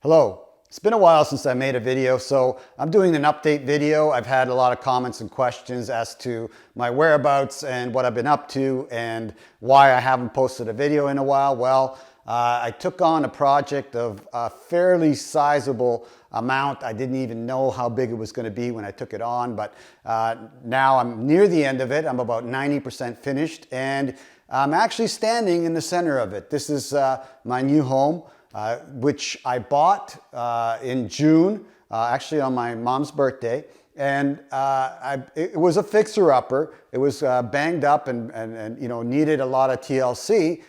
Hello. It's been a while since I made a video, so I'm doing an update video. I've had a lot of comments and questions as to my whereabouts and what I've been up to and why I haven't posted a video in a while. Well, I took on a project of a fairly sizable amount. I didn't even know how big it was going to be when I took it on, but now I'm near the end of it. I'm about 90% finished, and I'm actually standing in the center of it. This is my new home. Which I bought in June, actually on my mom's birthday. And it was a fixer-upper. It was banged up and needed a lot of TLC,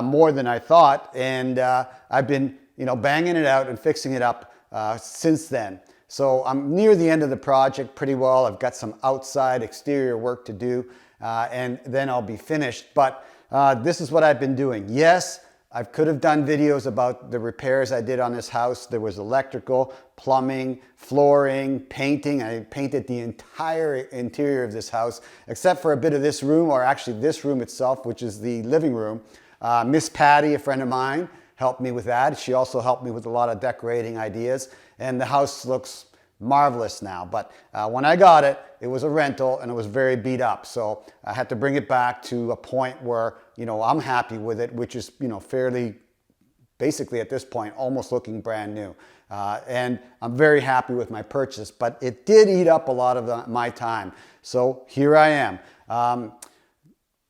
more than I thought. And I've been banging it out and fixing it up since then. So I'm near the end of the project pretty well. I've got some outside exterior work to do, and then I'll be finished. But this is what I've been doing. Yes, I could have done videos about the repairs I did on this house. There was electrical, plumbing, flooring, painting. I painted the entire interior of this house, except for a bit of this room, or actually this room itself, which is the living room. Miss Patty, a friend of mine, helped me with that. She also helped me with a lot of decorating ideas. And the house looks marvelous now. But when I got it, it was a rental and it was very beat up. So I had to bring it back to a point where, I'm happy with it, which is, fairly, basically at this point, almost looking brand new. And I'm very happy with my purchase, but it did eat up a lot of my time. So here I am.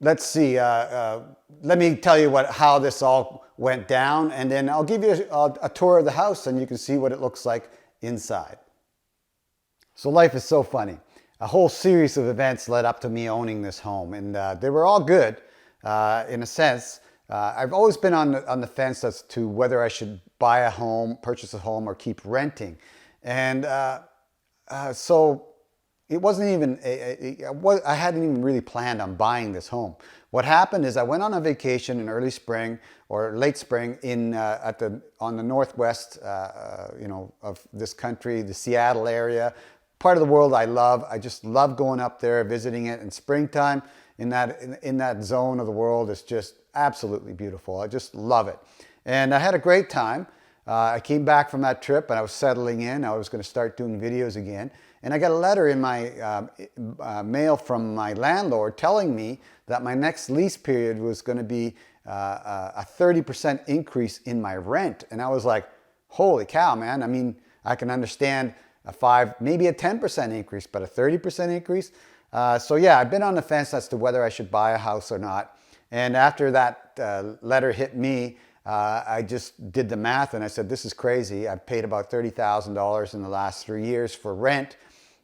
Let's see, let me tell you how this all went down, and then I'll give you a tour of the house and you can see what it looks like inside. So life is so funny. A whole series of events led up to me owning this home, and they were all good in a sense. I've always been on the fence as to whether I should buy a home, purchase a home, or keep renting. And so it wasn't even, I hadn't even really planned on buying this home. What happened is I went on a vacation in early spring or late spring on the northwest of this country, the Seattle area. Part of the world I love. I just love going up there, visiting it. In springtime, in that zone of the world, is just absolutely beautiful. I just love it. And I had a great time. I came back from that trip and I was settling in. I was going to start doing videos again. And I got a letter in my mail from my landlord telling me that my next lease period was going to be a 30% increase in my rent. And I was like, holy cow, man. I mean, I can understand a 5, maybe a 10% increase, but a 30% increase. So yeah, I've been on the fence as to whether I should buy a house or not. And after that letter hit me, I just did the math and I said, this is crazy. I've paid about $30,000 in the last 3 years for rent.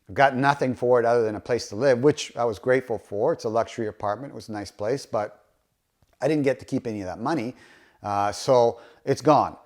I've got nothing for it other than a place to live, which I was grateful for. It's a luxury apartment. It was a nice place, but I didn't get to keep any of that money. So it's gone.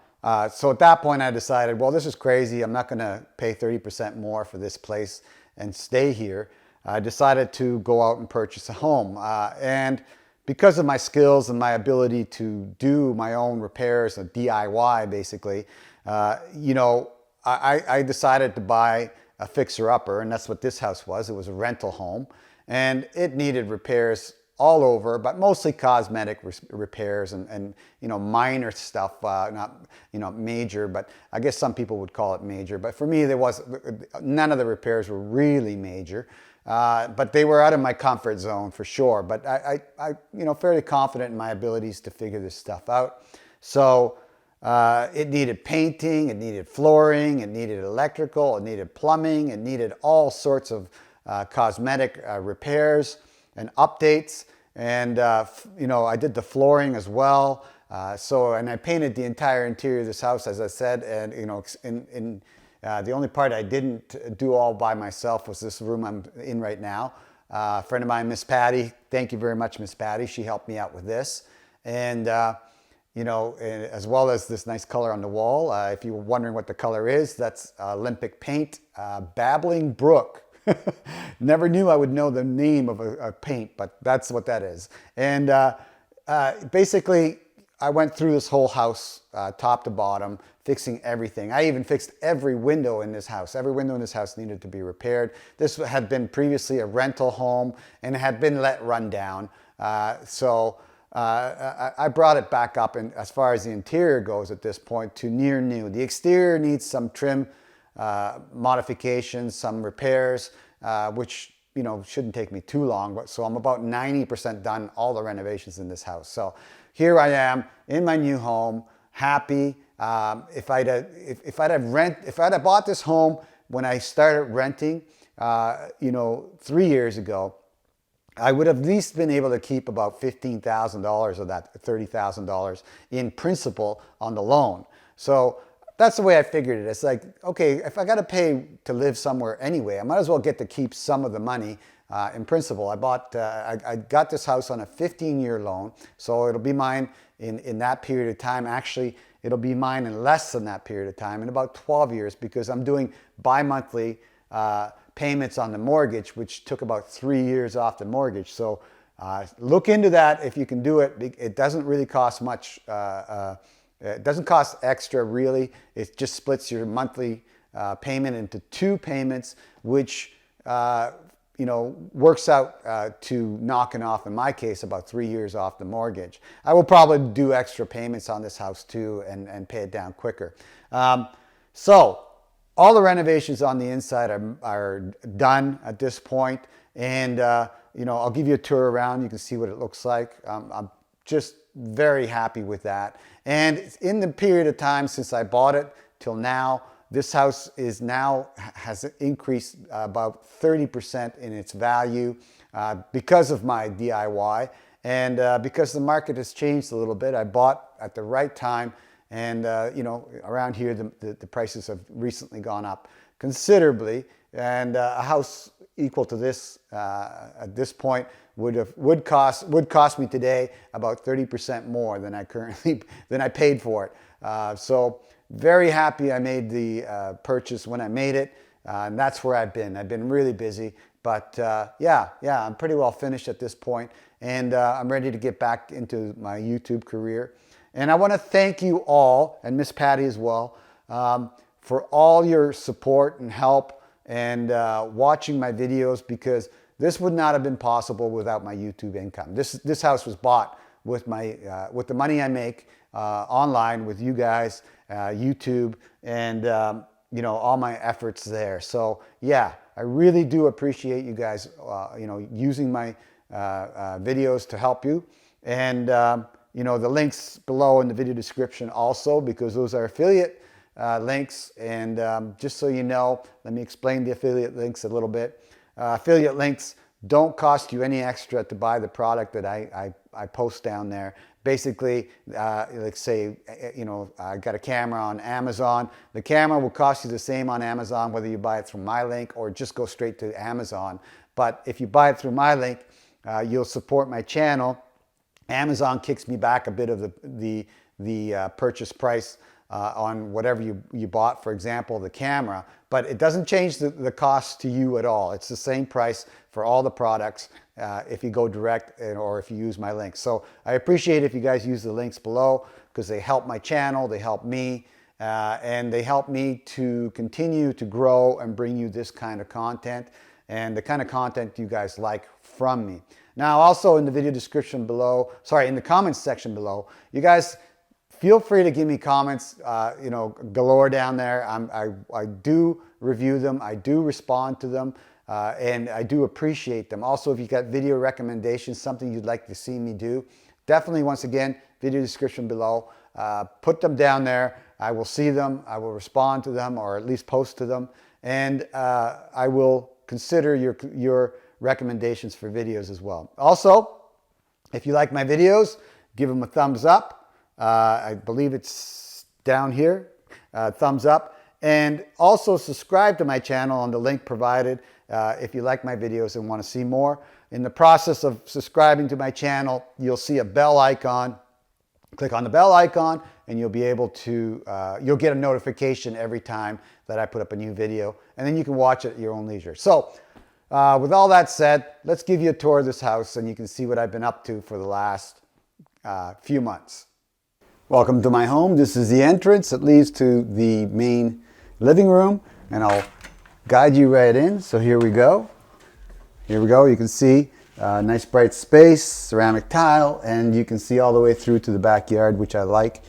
So at that point I decided, well, this is crazy. I'm not going to pay 30% more for this place and stay here. I decided to go out and purchase a home. And because of my skills and my ability to do my own repairs, a DIY basically, I decided to buy a fixer-upper, and that's what this house was. It was a rental home, and it needed repairs all over, but mostly cosmetic repairs and minor stuff, not major, but I guess some people would call it major. But for me, none of the repairs were really major, but they were out of my comfort zone for sure. But I fairly confident in my abilities to figure this stuff out. So it needed painting, it needed flooring, it needed electrical, it needed plumbing, it needed all sorts of cosmetic repairs and updates. And I did the flooring as well. And I painted the entire interior of this house, as I said. And the only part I didn't do all by myself was this room I'm in right now. A friend of mine, Miss Patty, thank you very much, Miss Patty. She helped me out with this. And as well as this nice color on the wall. If you were wondering what the color is, that's Olympic paint, Babbling Brook. Never knew I would know the name of a paint, but that's what that is. And basically, I went through this whole house, top to bottom, fixing everything. I even fixed every window in this house. Every window in this house needed to be repaired. This had been previously a rental home and had been let run down. So I brought it back up, and as far as the interior goes at this point, to near new. The exterior needs some trim modifications, some repairs, which shouldn't take me too long. But so I'm about 90% done all the renovations in this house. So here I am in my new home, happy. If I'd have bought this home when I started renting, 3 years ago, I would have at least been able to keep about $15,000 of that $30,000 in principal on the loan. So that's the way I figured it. It's like, okay, if I got to pay to live somewhere anyway, I might as well get to keep some of the money in principal. I got this house on a 15-year loan, so it'll be mine in that period of time. Actually, it'll be mine in less than that period of time, in about 12 years, because I'm doing bi-monthly payments on the mortgage, which took about 3 years off the mortgage. So look into that if you can do it. It doesn't really cost much. It doesn't cost extra, really. It just splits your monthly payment into 2 payments, which works out to knocking off, in my case, about 3 years off the mortgage. I will probably do extra payments on this house too, and pay it down quicker. So all the renovations on the inside are done at this point, and I'll give you a tour around. You can see what it looks like. I'm just very happy with that. And in the period of time since I bought it till now, this house has increased about 30% in its value because of my DIY, and because the market has changed a little bit. I bought at the right time, and around here the prices have recently gone up considerably, and a house equal to this at this point would cost me today about 30% more than I paid for it. So very happy I made the purchase when I made it, and that's where I've been really busy, but yeah, I'm pretty well finished at this point, and I'm ready to get back into my YouTube career. And I want to thank you all, and Miss Patty as well, for all your support and help, and watching my videos, because this would not have been possible without my YouTube income. This house was bought with the money I make online with you guys, YouTube, and all my efforts there. So yeah, I really do appreciate you guys using my videos to help you, and the links below in the video description also, because those are affiliate links. And just so you know, let me explain the affiliate links a little bit. Affiliate links don't cost you any extra to buy the product that I post down there. Basically, like say, I got a camera on Amazon. The camera will cost you the same on Amazon, whether you buy it through my link or just go straight to Amazon. But if you buy it through my link, you'll support my channel. Amazon kicks me back a bit of the purchase price on whatever you bought, for example, the camera, but it doesn't change the cost to you at all. It's the same price for all the products if you go direct or if you use my links. So I appreciate if you guys use the links below, because they help my channel, they help me, and they help me to continue to grow and bring you this kind of content, and the kind of content you guys like from me. Now, also in the video description below, in the comments section below, you guys feel free to give me comments, galore down there. I do review them, I do respond to them, and I do appreciate them. Also, if you got video recommendations, something you'd like to see me do, definitely, once again, video description below. Put them down there. I will see them, I will respond to them, or at least post to them, and I will consider your recommendations for videos as well. Also, if you like my videos, give them a thumbs up. I believe it's down here, thumbs up. And also subscribe to my channel on the link provided if you like my videos and want to see more. In the process of subscribing to my channel, you'll see a bell icon. Click on the bell icon and you'll be able to, you'll get a notification every time that I put up a new video, and then you can watch it at your own leisure. So with all that said, let's give you a tour of this house and you can see what I've been up to for the last few months. Welcome to my home. This is the entrance that leads to the main living room, and I'll guide you right in. So here we go. Here we go. You can see Nice bright space, ceramic tile, and you can see all the way through to the backyard, which I like.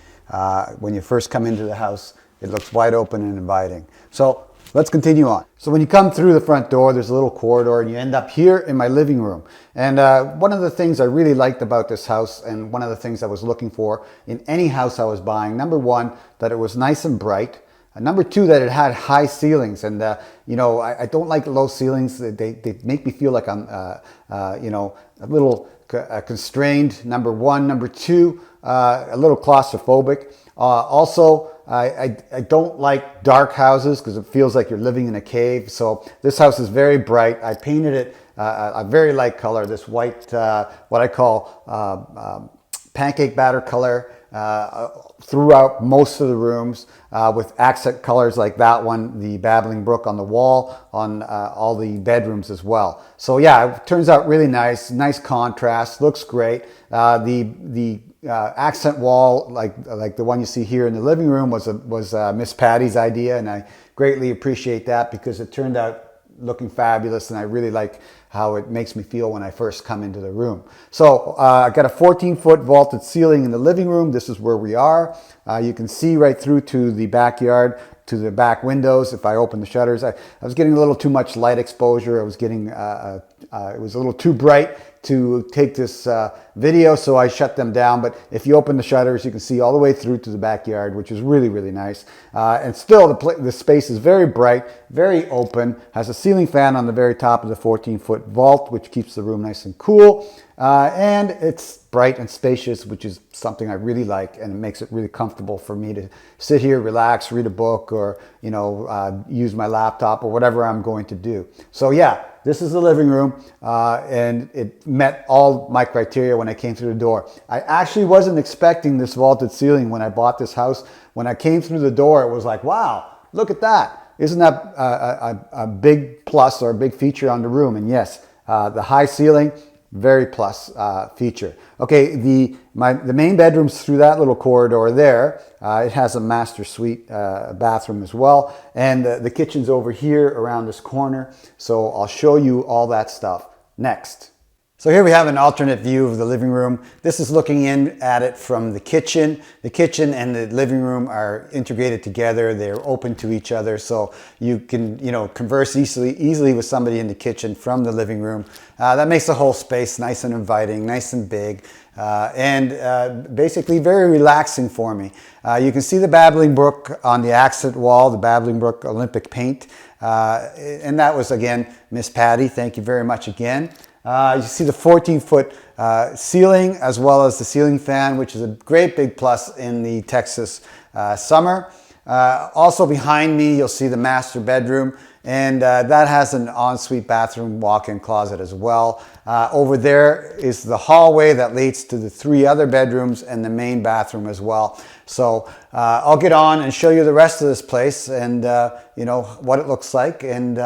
When you first come into the house, it looks wide open and inviting. So let's continue on. So when you come through the front door, there's a little corridor and you end up here in my living room. And one of the things I really liked about this house, and one of the things I was looking for in any house I was buying, number one, that it was nice and bright. Number two, that it had high ceilings. And, you know, I don't like low ceilings. They make me feel like I'm, you know, a little constrained, number one. Number two, a little claustrophobic. Also, I don't like dark houses because it feels like you're living in a cave. So this house is very bright. I painted it a very light color, this white, what I call pancake batter color, throughout most of the rooms, with accent colors like that one, the Babbling Brook on the wall, on all the bedrooms as well. So yeah, it turns out really nice, nice contrast, looks great. The accent wall, like the one you see here in the living room, was Miss Patty's idea, and I greatly appreciate that because it turned out looking fabulous, and I really like how it makes me feel when I first come into the room. So I got a 14-foot vaulted ceiling in the living room. This is where we are. You can see right through to the backyard, to the back windows. If I open the shutters, I was getting a little too much light exposure. I was getting, it was a little too bright to take this video, so I shut them down. But if you open the shutters, you can see all the way through to the backyard, which is really, really nice. And still, the space is very bright, very open, has a ceiling fan on the very top of the 14-foot vault, which keeps the room nice and cool. And it's bright and spacious, which is something I really like, and it makes it really comfortable for me to sit here, relax, read a book, or, you know, use my laptop or whatever I'm going to do. So yeah, this is the living room, and it met all my criteria when I came through the door. I actually wasn't expecting this vaulted ceiling when I bought this house. When I came through the door, it was like, wow, look at that. Isn't that a big plus or a big feature on the room? And yes, the high ceiling, very plus feature. Okay, the main bedroom's through that little corridor there. It has a master suite bathroom as well. And the kitchen's over here around this corner. So I'll show you all that stuff next. So here we have an alternate view of the living room. This is looking in at it from the kitchen. The kitchen and the living room are integrated together. They're open to each other, so you can, you know, converse easily with somebody in the kitchen from the living room. That makes the whole space nice and inviting, nice and big, and basically very relaxing for me. You can see the Babbling Brook on the accent wall, the Babbling Brook Olympic paint, and that was, again, Miss Patty. Thank you very much again. You see the 14-foot ceiling, as well as the ceiling fan, which is a great big plus in the Texas summer. Also behind me, you'll see the master bedroom, and that has an ensuite bathroom walk-in closet as well. Over there is the hallway that leads to the 3 other bedrooms and the main bathroom as well. So I'll get on and show you the rest of this place, and you know, what it looks like, and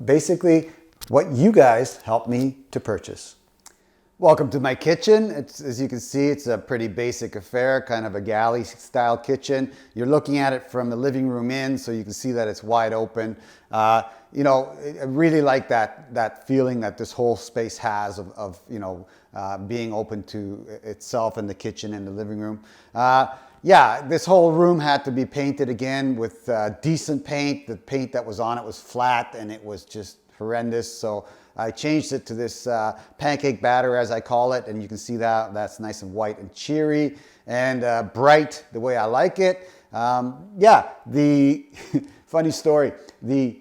basically what you guys helped me to purchase. Welcome to my kitchen. As you can see, it's a pretty basic affair, kind of a galley style kitchen. You're looking at it from the living room in, so you can see that it's wide open. You know, I really like that feeling that this whole space has of you know, being open to itself and the kitchen and the living room. Yeah, this whole room had to be painted again with decent paint. The paint that was on it was flat, and it was just horrendous. So I changed it to this pancake batter, as I call it, and you can see that that's nice and white and cheery and bright the way I like it. Yeah, the funny story, the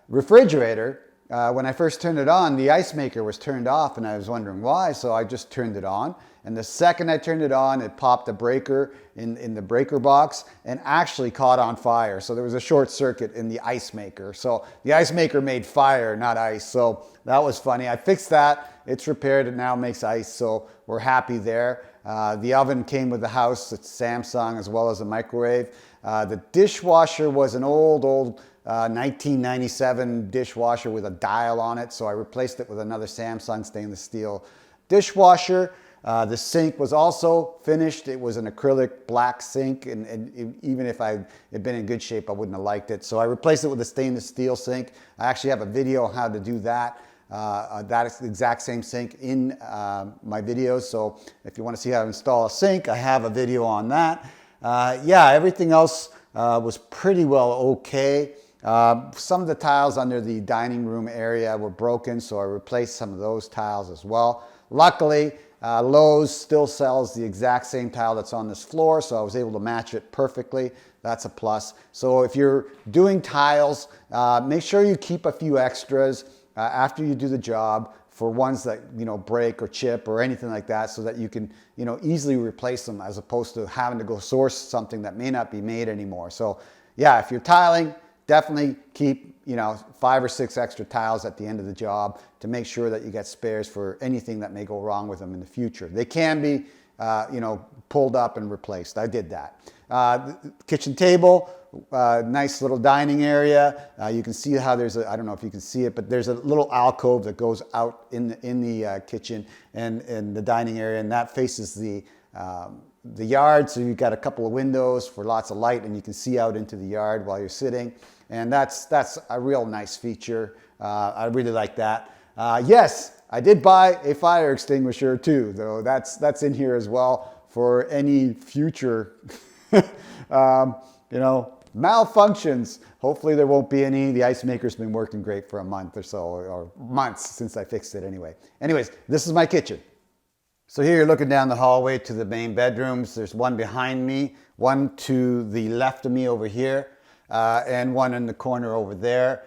refrigerator, when I first turned it on, the ice maker was turned off, and I was wondering why, so I just turned it on. And the second I turned it on, it popped a breaker in the breaker box and actually caught on fire. So there was a short circuit in the ice maker. So the ice maker made fire, not ice. So that was funny. I fixed that. It's repaired. It now makes ice. So we're happy there. The oven came with the house. It's Samsung, as well as a microwave. The dishwasher was an old 1997 dishwasher with a dial on it. So I replaced it with another Samsung stainless steel dishwasher. The sink was also finished. It was an acrylic black sink, and even if I had been in good shape, I wouldn't have liked it. So I replaced it with a stainless steel sink. I actually have a video on how to do that. that is the exact same sink in my videos. So if you want to see how to install a sink, I have a video on that. Yeah, everything else was pretty well okay. Some of the tiles under the dining room area were broken, so I replaced some of those tiles as well. Luckily, Lowe's still sells the exact same tile that's on this floor, so I was able to match it perfectly. That's a plus. So if you're doing tiles, make sure you keep a few extras after you do the job for ones that, you know, break or chip or anything like that, so that you can, you know, easily replace them as opposed to having to go source something that may not be made anymore. So yeah, if you're tiling, definitely keep, you know, 5 or 6 extra tiles at the end of the job to make sure that you get spares for anything that may go wrong with them in the future. They can be, you know, pulled up and replaced. I did that. Kitchen table, nice little dining area. You can see how there's a, I don't know if you can see it, but there's a little alcove that goes out in the kitchen and the dining area, and that faces the yard, so you've got a couple of windows for lots of light, and you can see out into the yard while you're sitting, and that's a real nice feature. I really like that. Yes, I did buy a fire extinguisher too, though. That's in here as well for any future you know, malfunctions. Hopefully there won't be any. The ice maker's been working great for a month or so, or months since I fixed it anyway. Anyways, this is my kitchen. So here you're looking down the hallway to the main bedrooms. There's one behind me, one to the left of me over here, and one in the corner over there.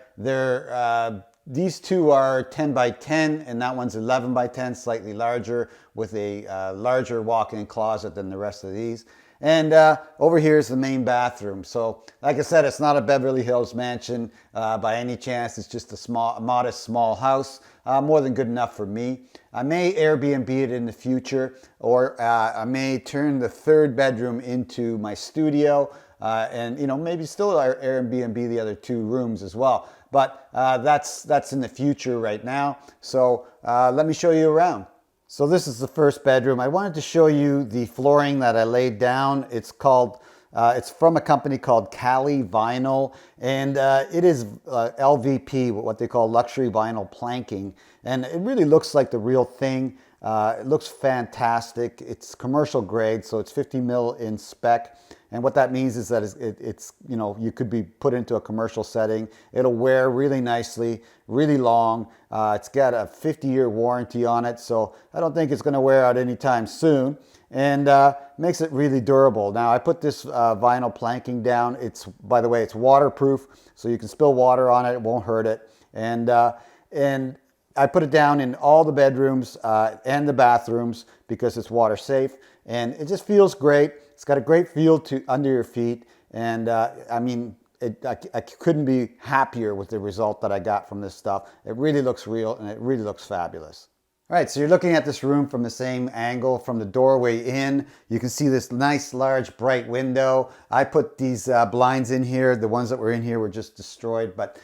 These two are 10 by 10, and that one's 11 by 10, slightly larger, with a larger walk-in closet than the rest of these. And over here is the main bathroom. So like I said, it's not a Beverly Hills mansion by any chance. It's just a modest small house, more than good enough for me. I may Airbnb it in the future, or I may turn the 3rd bedroom into my studio, and, you know, maybe still Airbnb the other 2 rooms as well. But that's in the future right now. So let me show you around. So this is the 1st bedroom. I wanted to show you the flooring that I laid down. It's called, it's from a company called Cali Vinyl, and it is LVP, what they call luxury vinyl planking. And it really looks like the real thing. It looks fantastic. It's commercial grade, so it's 50 mil in spec. And what that means is that it's, you know, you could be put into a commercial setting. It'll wear really nicely, really long. It's got a 50-year warranty on it, so I don't think it's going to wear out anytime soon. And makes it really durable. Now, I put this vinyl planking down. It's, by the way, it's waterproof, so you can spill water on it. It won't hurt it. And I put it down in all the bedrooms and the bathrooms because it's water safe, and it just feels great. It's got a great feel to under your feet, and I mean, I couldn't be happier with the result that I got from this stuff. It really looks real, and it really looks fabulous. All right, so you're looking at this room from the same angle from the doorway in. You can see this nice, large, bright window. I put these blinds in here. The ones that were in here were just destroyed, but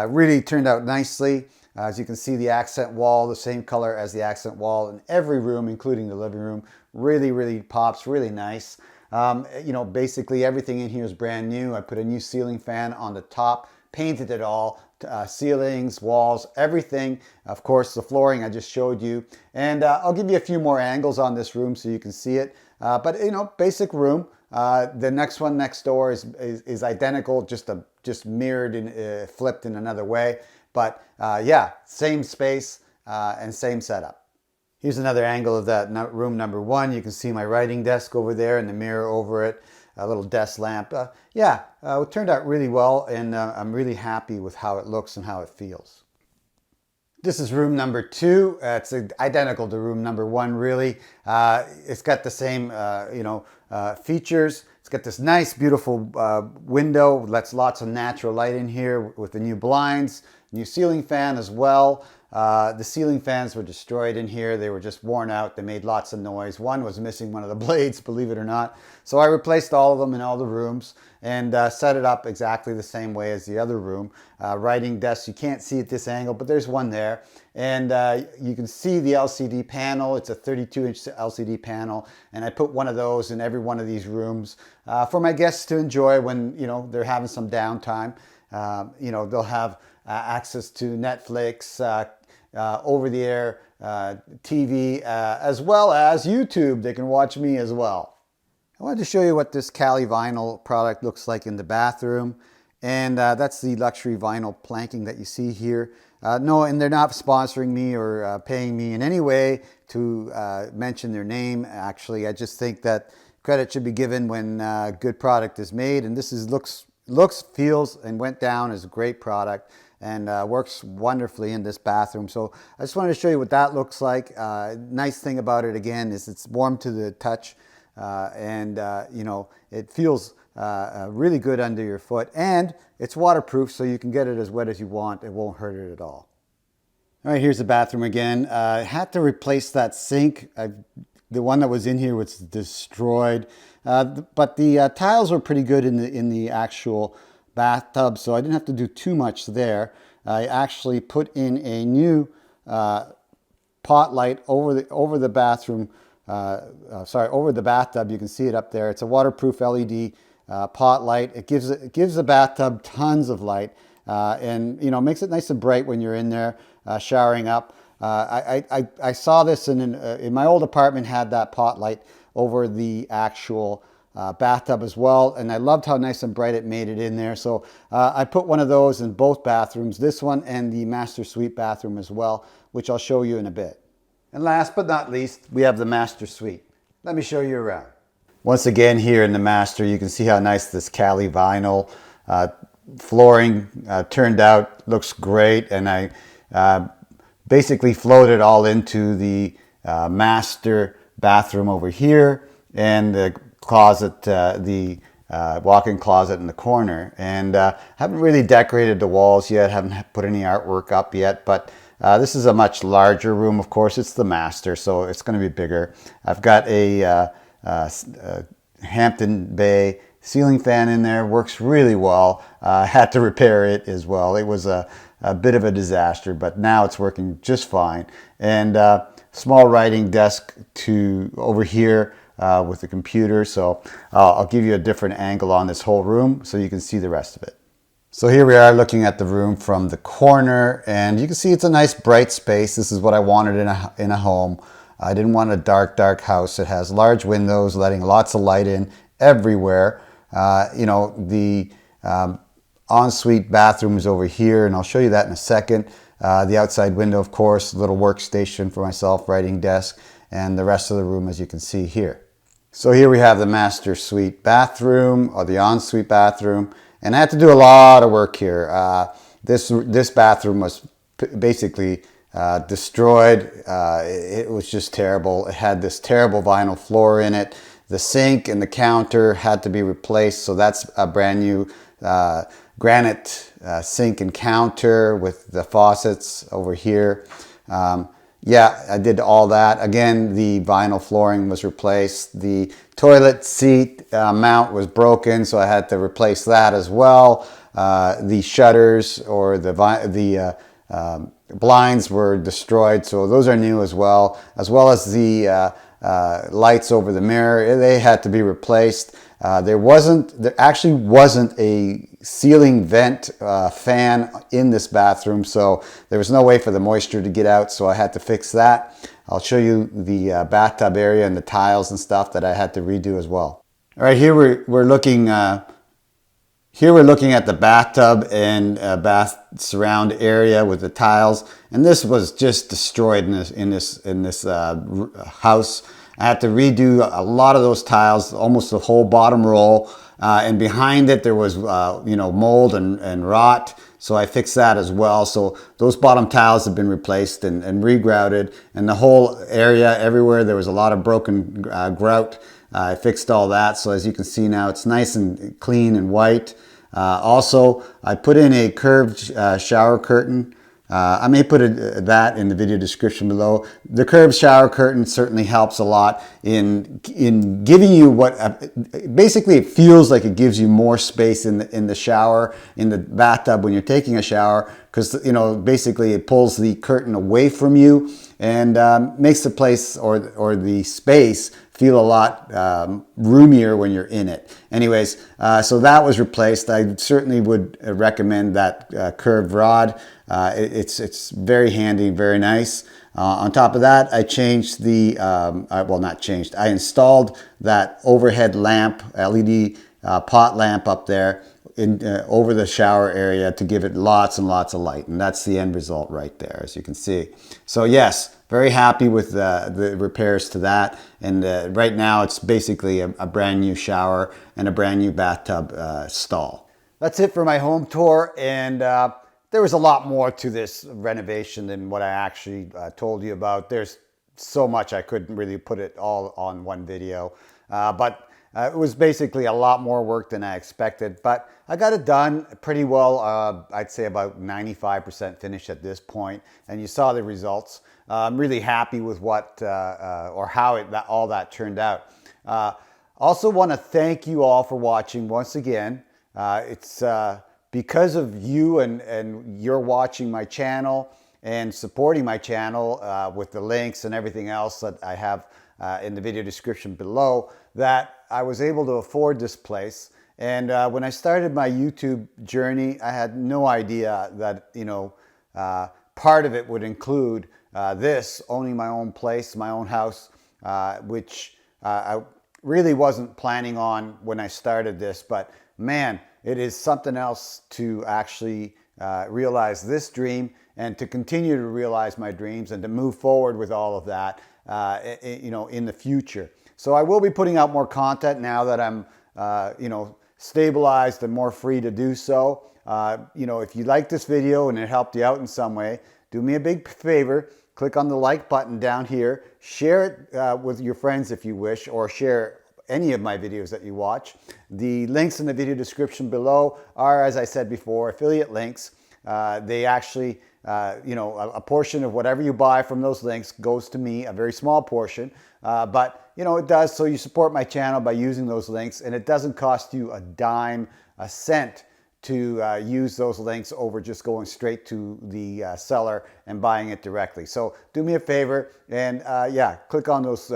really turned out nicely. As you can see, the accent wall, the same color as the accent wall in every room, including the living room. Really, really pops, really nice. You know, basically everything in here is brand new. I put a new ceiling fan on the top, painted it all, ceilings, walls, everything. Of course, the flooring I just showed you. And I'll give you a few more angles on this room so you can see it. But, you know, basic room. The next one next door is identical, just mirrored and flipped in another way. But yeah, same space and same setup. Here's another angle of that room number 1. You can see my writing desk over there and the mirror over it, a little desk lamp. Yeah, it turned out really well, and I'm really happy with how it looks and how it feels. This is room number 2. It's identical to room number 1, really. It's got the same, you know, features. It's got this nice, beautiful window. Lets lots of natural light in here with the new blinds, new ceiling fan as well. The ceiling fans were destroyed in here. They were just worn out. They made lots of noise. One was missing one of the blades, believe it or not. So I replaced all of them in all the rooms and set it up exactly the same way as the other room. Writing desk, you can't see at this angle, but there's one there. And you can see the LCD panel. It's a 32-inch LCD panel. And I put one of those in every one of these rooms for my guests to enjoy when, you know, they're having some downtime. You know, they'll have access to Netflix, over-the-air TV, as well as YouTube. They can watch me as well. I wanted to show you what this Cali vinyl product looks like in the bathroom. And that's the luxury vinyl planking that you see here. No, and they're not sponsoring me or paying me in any way to mention their name. Actually, I just think that credit should be given when good product is made. And this is looks, feels, and went down as a great product, and works wonderfully in this bathroom. So I just wanted to show you what that looks like. Nice thing about it, again, is it's warm to the touch, and you know, it feels really good under your foot, and it's waterproof, so you can get it as wet as you want. It won't hurt it at all. All right, here's the bathroom again. I had to replace that sink. The one that was in here was destroyed, but the tiles were pretty good in the actual bathtub, so I didn't have to do too much there. I actually put in a new pot light over the bathroom. Over the bathtub. You can see it up there. It's a waterproof LED pot light. It gives the bathtub tons of light, and you know, makes it nice and bright when you're in there showering up. I saw this in my old apartment, had that pot light over the actual bathtub as well, and I loved how nice and bright it made it in there. So I put one of those in both bathrooms, this one and the master suite bathroom as well, which I'll show you in a bit. And last but not least, we have the master suite. Let me show you around. Once again, here in the master, you can see how nice this Cali vinyl flooring turned out. Looks great, and I basically floated all into the master bathroom over here, and the closet, the walk-in closet in the corner. And haven't really decorated the walls yet, haven't put any artwork up yet, but this is a much larger room. Of course, it's the master, so it's going to be bigger. I've got a Hampton Bay ceiling fan in there, works really well. Had to repair it as well. It was a bit of a disaster, but now it's working just fine. And small writing desk to over here with the computer. So I'll give you a different angle on this whole room so you can see the rest of it. So here we are looking at the room from the corner, and you can see it's a nice bright space. This is what I wanted in a home. I didn't want a dark house. It has large windows letting lots of light in everywhere. You know, the ensuite bathroom is over here, and I'll show you that in a second. The outside window, of course, a little workstation for myself, writing desk, and the rest of the room, as you can see here. So here we have the master suite bathroom, or the ensuite bathroom, and I had to do a lot of work here. This bathroom was basically destroyed. It was just terrible. It had this terrible vinyl floor in it. The sink and the counter had to be replaced, so that's a brand new granite sink and counter with the faucets over here. Yeah, I did all that. Again, the vinyl flooring was replaced. The toilet seat mount was broken, so I had to replace that as well. The shutters or the blinds were destroyed, so those are new as well as the lights over the mirror. They had to be replaced. There actually wasn't a ceiling vent fan in this bathroom, so there was no way for the moisture to get out, so I had to fix that. I'll show you the bathtub area and the tiles and stuff that I had to redo as well. All right, here we're looking at the bathtub and bath surround area with the tiles, and this was just destroyed in this house. I had to redo a lot of those tiles, almost the whole bottom roll, and behind it there was mold and rot, so I fixed that as well. So those bottom tiles have been replaced and regrouted, and the whole area, everywhere there was a lot of broken grout. I fixed all that, so as you can see now it's nice and clean and white. Also, I put in a curved shower curtain. I may put that in the video description below. The curved shower curtain certainly helps a lot in giving you basically it feels like it gives you more space in the shower, in the bathtub when you're taking a shower, because basically it pulls the curtain away from you and makes the place or the space feel a lot roomier when you're in it. Anyways, so that was replaced. I certainly would recommend that curved rod. It's very handy, very nice. On top of that, I changed the, well, not changed, I installed that overhead lamp, LED pot lamp up there over the shower area to give it lots and lots of light. And that's the end result right there, as you can see. So yes, very happy with the repairs to that. And right now it's basically a brand new shower and a brand new bathtub stall. That's it for my home tour. And there was a lot more to this renovation than what I actually told you about. There's so much I couldn't really put it all on one video. But it was basically a lot more work than I expected, but I got it done pretty well. I'd say about 95% finished at this point, and you saw the results. I'm really happy with what or how all that turned out. Also want to thank you all for watching once again. It's because of you and you're watching my channel and supporting my channel with the links and everything else that I have in the video description below that I was able to afford this place. And when I started my YouTube journey, I had no idea that, you know, part of it would include this, owning my own place, my own house, which I really wasn't planning on when I started this. But man, it is something else to actually realize this dream and to continue to realize my dreams and to move forward with all of that, you know, in the future. So I will be putting out more content now that I'm, you know, stabilized and more free to do so. You know, if you like this video and it helped you out in some way, do me a big favor. Click on the like button down here. Share it with your friends if you wish, or share any of my videos that you watch. The links in the video description below are, as I said before, affiliate links. They actually, you know, a portion of whatever you buy from those links goes to me, a very small portion. But, you know, it does, so you support my channel by using those links, and it doesn't cost you a dime, a cent to use those links over just going straight to the seller and buying it directly. So do me a favor and yeah, click on those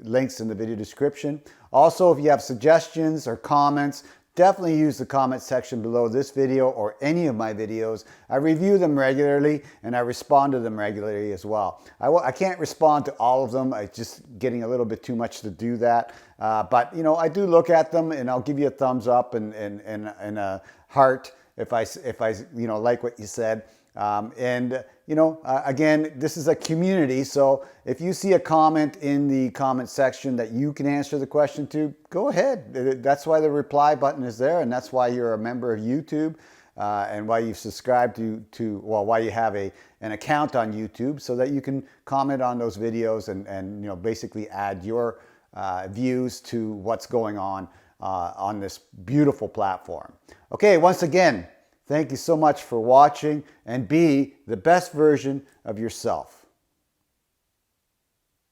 links in the video description. Also, if you have suggestions or comments, definitely use the comment section below this video or any of my videos. I review them regularly and I respond to them regularly as well. I can't respond to all of them. It's just getting a little bit too much to do that. But you know, I do look at them and I'll give you a thumbs up and a heart if I you know, like what you said. And you know, again, this is a community, so if you see a comment in the comment section that you can answer the question to, go ahead. That's why the reply button is there, and that's why you're a member of YouTube, and why you've subscribed well, why you have an account on YouTube, so that you can comment on those videos and you know, basically add your views to what's going on this beautiful platform. Okay, once again, thank you so much for watching, and be the best version of yourself.